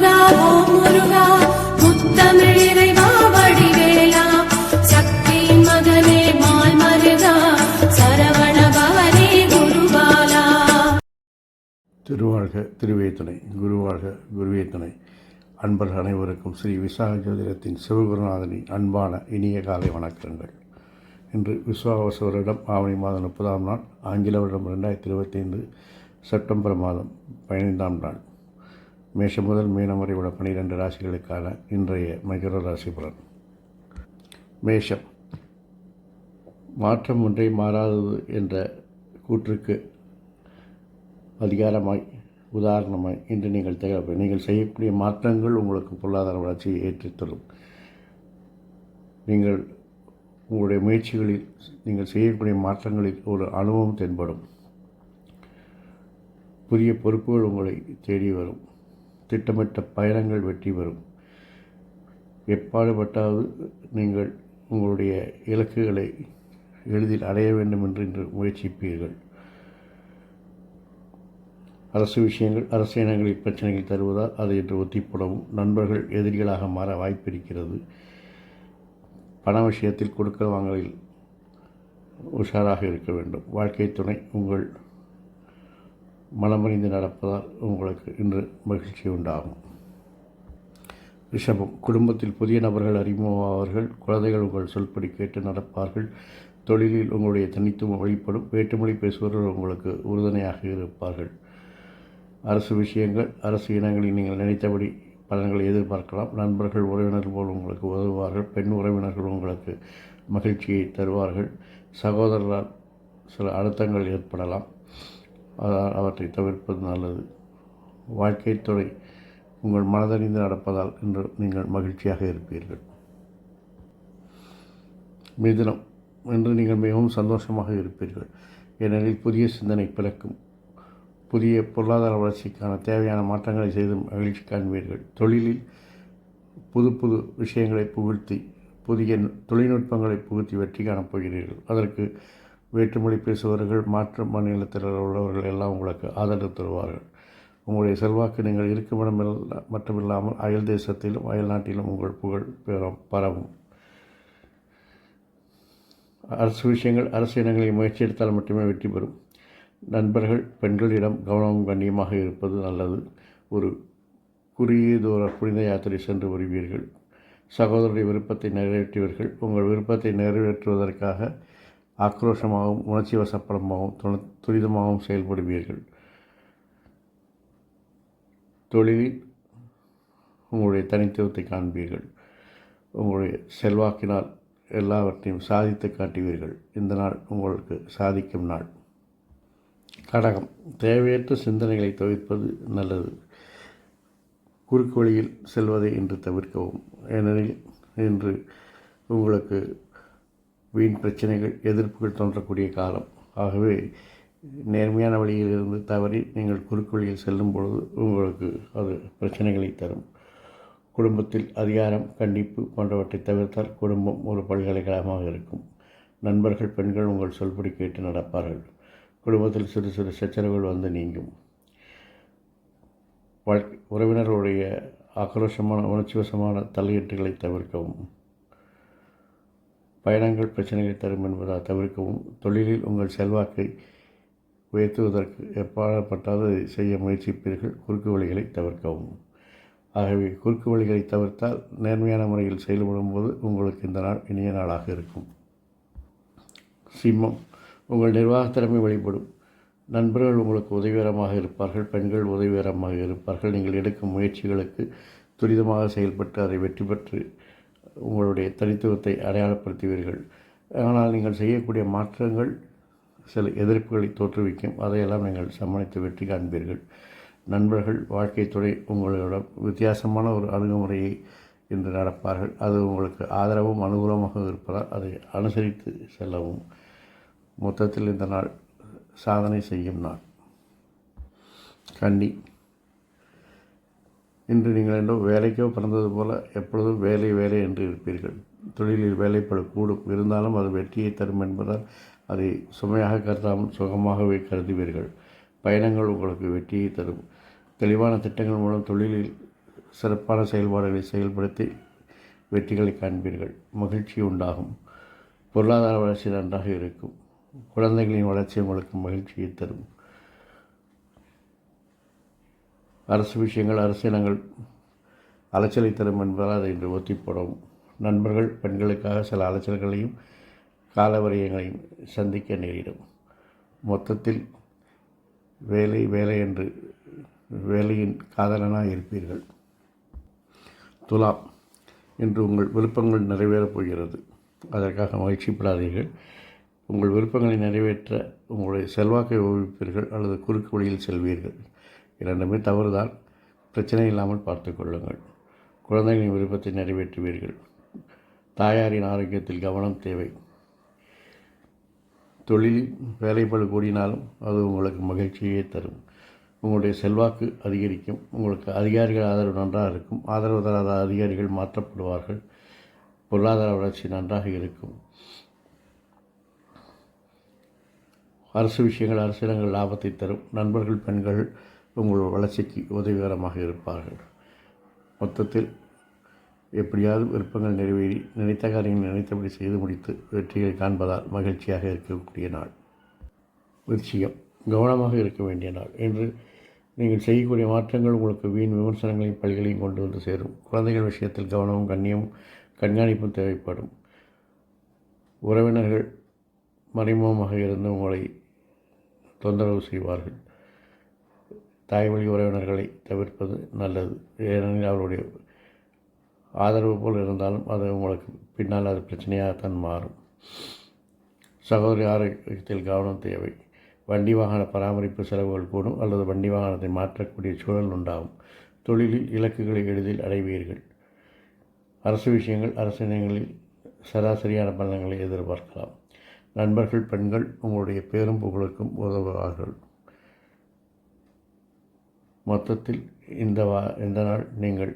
முருகா ஓம் முருகா முத்தமிழ் இறைவா வடிவேலா சக்தியின் மகனே மால் மருகா சரவண பவனே குருபாலா. திருவாழ்க திருவே துணை, குருவாழ்க குருவே துணை. அன்பர்கள் அனைவருக்கும் ஸ்ரீ விசாக ஜோதிடத்தின் சிவகுருநாதனின் அன்பான இனிய காலை வணக்கங்கள். இன்று விஸ்வாவச வருடம் ஆவணி மாதம் 30ஆம் நாள், ஆங்கில வருடம் 2025 செப்டம்பர் மாதம் 15ஆம் நாள். மேஷம் முதல் மீனம் வரை உள்ள 12 ராசிகளுக்கான இன்றைய மகர ராசி பலன். மேஷம். மாற்றம் ஒன்றை மாறாதது என்ற கூற்றுக்கு அதிகாரமாய் உதாரணமாய் இன்று நீங்கள் தேவை. நீங்கள் செய்யக்கூடிய மாற்றங்கள் உங்களுக்கு பொருளாதார வளர்ச்சியை ஏற்றித்தரும். நீங்கள் உங்களுடைய முயற்சிகளில் நீங்கள் செய்யக்கூடிய மாற்றங்களில் ஒரு அனுபவம் தென்படும். புதிய பொறுப்புகள் உங்களை தேடி வரும். திட்டமிட்ட பயணங்கள் வெற்றி பெறும். எப்பாடுபட்டாவது நீங்கள் உங்களுடைய இலக்குகளை எளிதில் அடைய வேண்டும் என்று இன்று முயற்சிப்பீர்கள். அரசு விஷயங்கள், அரசு இனங்களில் பிரச்சனைகள் தருவதால் அதை இன்று ஒத்திப்போடவும் நண்பர்கள் எதிரிகளாக மாற வாய்ப்பிருக்கிறது. பண விஷயத்தில் கொடுக்கல் வாங்கலில் உஷாராக இருக்க வேண்டும். வாழ்க்கை துணை உங்கள் மனமறிந்து நடப்பதால் உங்களுக்கு இன்று மகிழ்ச்சி உண்டாகும். ரிஷபம். குடும்பத்தில் புதிய நபர்கள் அறிமுகமாவார்கள். குழந்தைகள் உங்கள் சொல்படி கேட்டு நடப்பார்கள். தொழிலில் உங்களுடைய தனித்துவம் வெளிப்படும். வேற்றுமொழி பேசுபவர்கள் உங்களுக்கு உறுதுணையாக இருப்பார்கள். அரசு விஷயங்கள், அரசு இனங்களில் நீங்கள் நினைத்தபடி பலன்களை எதிர்பார்க்கலாம். நண்பர்கள், உறவினர்கள் போல் உங்களுக்கு உதவுவார்கள். பெண் உறவினர்கள் உங்களுக்கு மகிழ்ச்சியை தருவார்கள். சகோதரரால் சில அழுத்தங்கள் ஏற்படலாம், அதனால் அவற்றை தவிர்ப்பது நல்லது. வாழ்க்கை துணை உங்கள் மனதறிந்து நடப்பதால் இன்று நீங்கள் மகிழ்ச்சியாக இருப்பீர்கள். மிதுனம். இன்று நீங்கள் மிகவும் சந்தோஷமாக இருப்பீர்கள். ஏனெனில் புதிய சிந்தனை பிறக்கும். புதிய பொருளாதார வளர்ச்சிக்கான தேவையான மாற்றங்களை செய்து மகிழ்ச்சி காண்பீர்கள். தொழிலில் புது விஷயங்களை புகுத்தி, புதிய தொழில்நுட்பங்களை புகுத்தி வெற்றி காணப்போகிறீர்கள். அதற்கு வேற்றுமொழி பேசுபவர்கள், மாற்று மாநிலத்தில் உள்ளவர்கள் எல்லாம் உங்களுக்கு ஆதரவு தருவார்கள். உங்களுடைய செல்வாக்கு நீங்கள் இருக்குமிடம் மட்டுமில்லாமல் அயல் தேசத்திலும் அயல் நாட்டிலும் உங்கள் புகழ் பரவும். அரசு விஷயங்கள், அரசு இனங்களை முயற்சி எடுத்தால் மட்டுமே வெற்றி பெறும். நண்பர்கள், பெண்களிடம் கவனமும் கண்ணியமாக இருப்பது நல்லது. ஒரு குறுகிய தூர புனித யாத்திரை சென்று வருவீர்கள். சகோதரருடைய விருப்பத்தை நிறைவேற்றுவீர்கள். உங்கள் விருப்பத்தை நிறைவேற்றுவதற்காக ஆக்ரோஷமாகவும் உணர்ச்சி வசப்படமாகவும் துரிதமாகவும் செயல்படுவீர்கள். தொழிலில் உங்களுடைய தனித்துவத்தை காண்பீர்கள். உங்களுடைய செல்வாக்கினால் எல்லாவற்றையும் சாதித்து காட்டுவீர்கள். இந்த நாள் உங்களுக்கு சாதிக்கும் நாள். கடகம். தேவையற்ற சிந்தனைகளை தவிர்ப்பது நல்லது. குறுக்கு வழியில் செல்வதை இன்று தவிர்க்கவும். ஏனெனில் இன்று உங்களுக்கு வீண் பிரச்சனைகள், எதிர்ப்புகள் தோன்றக்கூடிய காலம். ஆகவே நேர்மையான வழியிலிருந்து தவறி நீங்கள் குறுக்கு வழியில் செல்லும் பொழுது உங்களுக்கு அது பிரச்சனைகளை தரும். குடும்பத்தில் அதிகாரம், கண்டிப்பு போன்றவற்றை தவிர்த்தால் குடும்பம் ஒரு பல்கலைக்கழகமாக இருக்கும். நண்பர்கள், பெண்கள் உங்கள் சொல்படி கேட்டு நடப்பார்கள். குடும்பத்தில் சிறு சிறு சச்சரவுகள் வந்து நீங்கும். உறவினர்களுடைய ஆக்ரோஷமான உணர்ச்சிவசமான தலையீட்டுகளை தவிர்க்கவும். பயணங்கள் பிரச்சனைகளை தரும் என்பதால் தவிர்க்கவும். தொழிலில் உங்கள் செல்வாக்கை உயர்த்துவதற்கு எப்பாடப்பட்டாவது செய்ய முயற்சிப்பீர்கள். குறுக்கு வழிகளை தவிர்க்கவும். ஆகவே குறுக்கு வழிகளை தவிர்த்தால் நேர்மையான முறையில் செயல்படும் போது உங்களுக்கு இந்த நாள் இனிய நாளாக இருக்கும். சிம்மம். உங்கள் நிர்வாகத்திறமை வெளிப்படும். நண்பர்கள் உங்களுக்கு உதவிகரமாக இருப்பார்கள். பெண்கள் உதவிகரமாக இருப்பார்கள். நீங்கள் எடுக்கும் முயற்சிகளுக்கு துரிதமாக செயல்பட்டு அதை வெற்றி பெற்று உங்களுடைய தனித்துவத்தை அடையாளப்படுத்துவீர்கள். ஆனால் நீங்கள் செய்யக்கூடிய மாற்றங்கள் சில எதிர்ப்புகளை தோற்றுவிக்கும். அதையெல்லாம் நீங்கள் சமாளித்து வெற்றி காண்பீர்கள். நண்பர்கள், வாழ்க்கை துணை உங்களிடம் வித்தியாசமான ஒரு அணுகுமுறையை இன்று நடப்பார்கள். அது உங்களுக்கு ஆதரவும் அனுகூலமாக இருப்பதால் அதை அனுசரித்து செல்லவும். மொத்தத்தில் இந்த நாள் சாதனை செய்யும் நாள். கன்னி. இன்று நீங்கள் என்றோ வேலைக்கோ பிறந்தது போல எப்பொழுதும் வேலை வேலை என்று இருப்பீர்கள். தொழிலில் வேலைப்படு கூடும். இருந்தாலும் அது வெற்றியை தரும் என்பதால் அதை சுமையாக கருதாமல் சுகமாகவே கருதுவீர்கள். பயணங்கள் உங்களுக்கு வெற்றியை தரும். தெளிவான திட்டங்கள் மூலம் தொழிலில் சிறப்பான செயல்பாடுகளை செயல்படுத்தி வெற்றிகளை காண்பீர்கள். மகிழ்ச்சி உண்டாகும். பொருளாதார வளர்ச்சி நன்றாக இருக்கும். குழந்தைகளின் வளர்ச்சி உங்களுக்கு மகிழ்ச்சியை தரும். அரசு விஷயங்கள் அரசியலங்கள் அலைச்சலை தரும் என்பதால் அதை இன்று ஒத்தி போடவும். நண்பர்கள் பெண்களுக்காக சில அலைச்சல்களையும் காலவரையங்களையும் சந்திக்க நேரிடும். மொத்தத்தில் வேலை வேலை என்று வேலையின் காதலனாக இருப்பீர்கள். துலாம், இன்று உங்கள் விருப்பங்கள் நிறைவேறப் போகிறது. அதற்காக மகிழ்ச்சிப்படாதீர்கள். உங்கள் விருப்பங்களை நிறைவேற்ற உங்களுடைய செல்வாக்கை உபயோகிப்பீர்கள் அல்லது குறுக்கு வழியில் செல்வீர்கள். இரண்டுமே தவறுதான். பிரச்சனை இல்லாமல் பார்த்து கொள்ளுங்கள். குழந்தைகளின் விருப்பத்தை நிறைவேற்றுவீர்கள். தாயாரின் ஆரோக்கியத்தில் கவனம் தேவை. தொழிலில் வேலைப்பளு கூடினாலும் அது உங்களுக்கு மகிழ்ச்சியே தரும். உங்களுடைய செல்வாக்கு அதிகரிக்கும். உங்களுக்கு அதிகாரிகள் ஆதரவு நன்றாக இருக்கும். ஆதரவு தராத அதிகாரிகள் மாற்றப்படுவார்கள். பொருளாதார வளர்ச்சி நன்றாக இருக்கும். அரசு விஷயங்கள் அரசியலங்கள் லாபத்தை தரும். நண்பர்கள் பெண்கள் உங்கள் வளர்ச்சிக்கு உதவிகரமாக இருப்பார்கள். மொத்தத்தில் எப்படியாவது விருப்பங்கள் நிறைவேறி நினைத்த காரியங்கள் நினைத்தபடி செய்து முடித்து வெற்றியை காண்பதால் மகிழ்ச்சியாக இருக்கக்கூடிய நாள். விருச்சிகம், கவனமாக இருக்க வேண்டிய நாள். என்று நீங்கள் செய்யக்கூடிய மாற்றங்கள் உங்களுக்கு வீண் விமர்சனங்களையும் பழிகளையும் கொண்டு வந்து சேரும். குழந்தைகள் விஷயத்தில் கவனமும் கண்ணியமும் கண்காணிப்பும் தேவைப்படும். உறவினர்கள் மறைமுகமாக இருந்து உங்களை தொந்தரவு செய்வார்கள். தாய்வழி உறவினர்களை தவிர்ப்பது நல்லது. ஏனெனில் அவருடைய ஆதரவு போல் இருந்தாலும் அது உங்களுக்கு பின்னால் அது பிரச்சனையாகத்தான் மாறும். சகோதரி ஆரோக்கியத்தில் கவனம் தேவை. வண்டி வாகன பராமரிப்பு செலவுகள் கூடும் அல்லது வண்டி வாகனத்தை மாற்றக்கூடிய சூழல் உண்டாகும். தொழிலில் இலக்குகளை எளிதில் அடைவீர்கள். அரசு விஷயங்கள் அரசியல்களில் சராசரியான பலன்களை எதிர்பார்க்கலாம். நண்பர்கள் பெண்கள் உங்களுடைய பேரும் புகழுக்கும் உதவுவார்கள். மொத்தத்தில் இந்த நாள் நீங்கள்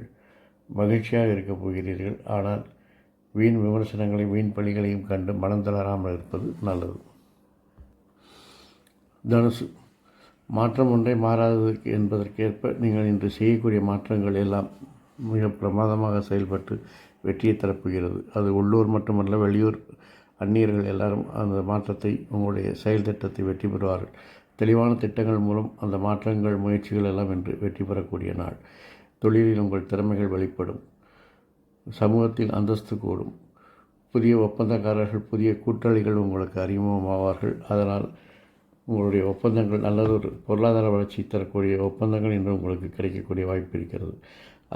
மகிழ்ச்சியாக இருக்கப் போகிறீர்கள். ஆனால் வீண் விமர்சனங்களையும் வீண் பழிகளையும் கண்டு மனம் தளராமல் இருப்பது நல்லது. தனுசு, மாற்றம் ஒன்றை மாறாதது என்பதற்கேற்ப நீங்கள் இன்று செய்யக்கூடிய மாற்றங்கள் எல்லாம் மிக பிரமாதமாக செயல்பட்டு வெற்றியை தரப்போகிறது. அது உள்ளூர் மட்டுமல்ல, வெளியூர் அந்நியர்கள் எல்லாரும் அந்த மாற்றத்தை உங்களுடைய செயல் திட்டத்தை வெற்றி பெறுவார்கள். தெளிவான திட்டங்கள் மூலம் அந்த மாற்றங்கள் முயற்சிகள் எல்லாம் இன்று வெற்றி பெறக்கூடிய நாள். தொழிலில் உங்கள் திறமைகள் வெளிப்படும். சமூகத்தில் அந்தஸ்து கூடும். புதிய ஒப்பந்தக்காரர்கள் புதிய கூட்டாளிகள் உங்களுக்கு அறிமுகமாவார்கள். அதனால் உங்களுடைய ஒப்பந்தங்கள் நல்லதொரு பொருளாதார வளர்ச்சி தரக்கூடிய ஒப்பந்தங்கள் இன்று உங்களுக்கு கிடைக்கக்கூடிய வாய்ப்பு இருக்கிறது.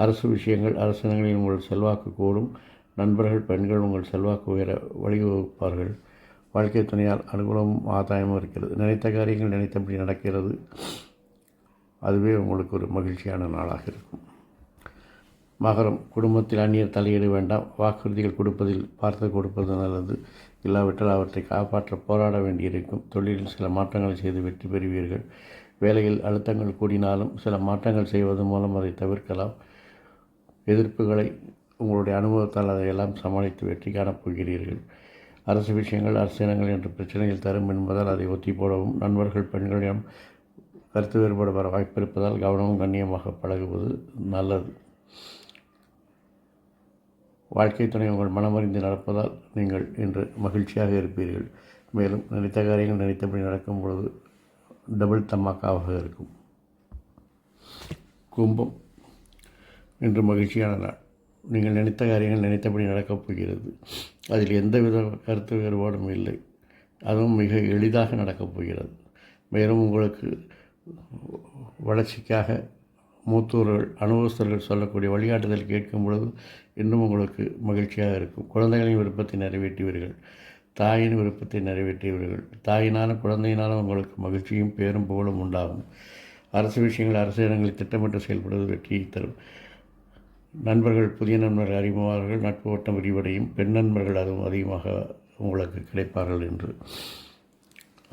அரசு விஷயங்கள் அரசாங்கங்களில் உங்கள் செல்வாக்கு கூடும். நண்பர்கள் பெண்கள் உங்கள் செல்வாக்கு உயர வழிவகுப்பார்கள். வாழ்க்கை துணையால் அனுகூலமும் ஆதாயமும் இருக்கிறது. நினைத்த காரியங்கள் நினைத்தபடி நடக்கிறது. அதுவே உங்களுக்கு ஒரு மகிழ்ச்சியான நாளாக இருக்கும். மகரம், குடும்பத்தில் அந்நியர் தலையீடு வேண்டாம். வாக்குறுதிகள் கொடுப்பதில் பார்த்து கொடுப்பது நல்லது. இல்லாவிட்டால் அவற்றை காப்பாற்ற போராட வேண்டியிருக்கும். தொழிலில் சில மாற்றங்களை செய்து வெற்றி பெறுவீர்கள். வேலையில் அழுத்தங்கள் கூடினாலும் சில மாற்றங்கள் செய்வதன் மூலம் அதை தவிர்க்கலாம். எதிர்ப்புகளை உங்களுடைய அனுபவத்தால் அதையெல்லாம் சமாளித்து வெற்றி காணப் போகிறீர்கள். அரசு விஷயங்கள் அரசியலங்கள் என்ற பிரச்சனைகள் தரும் என்பதால் அதை ஒத்தி போடவும். நண்பர்கள் பெண்களிடம் கருத்து வேறுபாடு வர வாய்ப்பு இருப்பதால் கவனமும் கண்ணியமாக பழகுவது நல்லது. வாழ்க்கை துணை உங்கள் மனமறிந்து நடப்பதால் நீங்கள் இன்று மகிழ்ச்சியாக இருப்பீர்கள். மேலும் நினைத்த காரியங்கள் நினைத்தபடி நடக்கும் பொழுது டபுள் தம்மாக்காவாக இருக்கும். கும்பம், இன்று மகிழ்ச்சியான நாள். நீங்கள் நினைத்த காரியங்கள் நினைத்தபடி நடக்கப் போகிறது. அதில் எந்தவித கருத்து வேறுபாடும் இல்லை. அதுவும் மிக எளிதாக நடக்கப் போகிறது. மேலும் உங்களுக்கு வளர்ச்சிக்காக மூத்தோர்கள் அனுபவஸ்தர்கள் சொல்லக்கூடிய வழிகாட்டுதல் கேட்கும் பொழுது இன்னும் உங்களுக்கு மகிழ்ச்சியாக இருக்கும். குழந்தைகளின் விருப்பத்தை நிறைவேற்றுவீர்கள். தாயின் விருப்பத்தை நிறைவேற்றியவர்கள். தாயினாலும் குழந்தையினாலும் உங்களுக்கு மகிழ்ச்சியும் பேரும் புகழும் உண்டாகும். அரசு விஷயங்கள் அரசு இடங்களில் திட்டமிட்டு செயல்படுவது வெற்றியை தரும். நண்பர்கள் புதிய நண்பர்கள் அறிமுகமாவார்கள். நட்பு வட்டம் விரிவடையும். பெண் நண்பர்கள் அதுவும் அதிகமாக உங்களுக்கு கிடைப்பார்கள் என்று.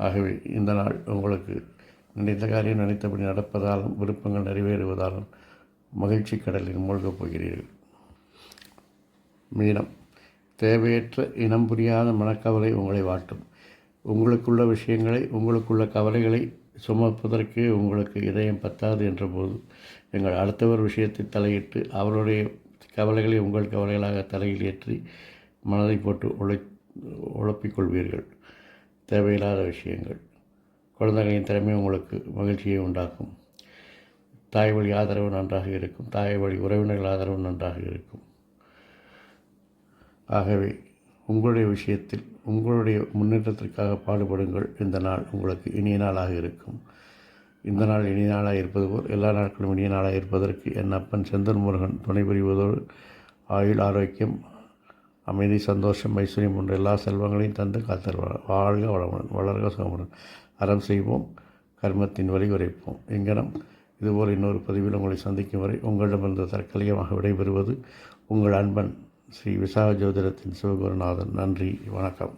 ஆகவே இந்த நாள் உங்களுக்கு நினைத்த காரியம் நினைத்தபடி நடப்பதாலும் விருப்பங்கள் நிறைவேறுவதாலும் மகிழ்ச்சி கடலில் மூழ்கப் போகிறீர்கள். மீனம், தேவையற்ற இனம் புரியாத மனக்கவலை உங்களை வாட்டும். உங்களுக்குள்ள விஷயங்களை உங்களுக்குள்ள கவலைகளை சுமப்பதற்கு உங்களுக்கு இதயம் பத்தாது என்றபோது எங்கள் அடுத்தவர் விஷயத்தை தலையிட்டு அவருடைய கவலைகளை உங்கள் கவலைகளாக தலையில் ஏற்றி மனதை போட்டு உழப்பிக்கொள்வீர்கள். தேவையில்லாத விஷயங்கள். குழந்தைகளின் திறமை உங்களுக்கு மகிழ்ச்சியை உண்டாக்கும். தாய் வழி ஆதரவு நன்றாக இருக்கும். தாய் வழி உறவினர்கள் ஆதரவு நன்றாக இருக்கும். ஆகவே உங்களுடைய விஷயத்தில் உங்களுடைய முன்னேற்றத்திற்காக பாடுபடுங்கள். இந்த நாள் உங்களுக்கு இனிய நாளாக இருக்கும். இந்த நாள் இனிய நாளாக இருப்பது போல் எல்லா நாட்களும் இனிய நாளாக இருப்பதற்கு என் அப்பன் செந்தன் முருகன் துணை புரிவதோடு ஆயுள், ஆரோக்கியம், அமைதி, சந்தோஷம், ஐஸ்வர்யம் போன்ற எல்லா செல்வங்களையும் தந்து காத்தருவார். வாழ்க வளமுடன், வளர்க சுகமுடன். அறம் செய்வோம், கர்மத்தின் வழி குறைப்போம். எங்கனம் இதுபோல் இன்னொரு பதிவில் உங்களை சந்திக்கும் வரை உங்களிடமிருந்து தற்காலிகமாக விடைபெறுவது உங்கள் அன்பன் ஸ்ரீ விசாக ஜோதிடத்தின் சிவகுருநாதன். நன்றி, வணக்கம்.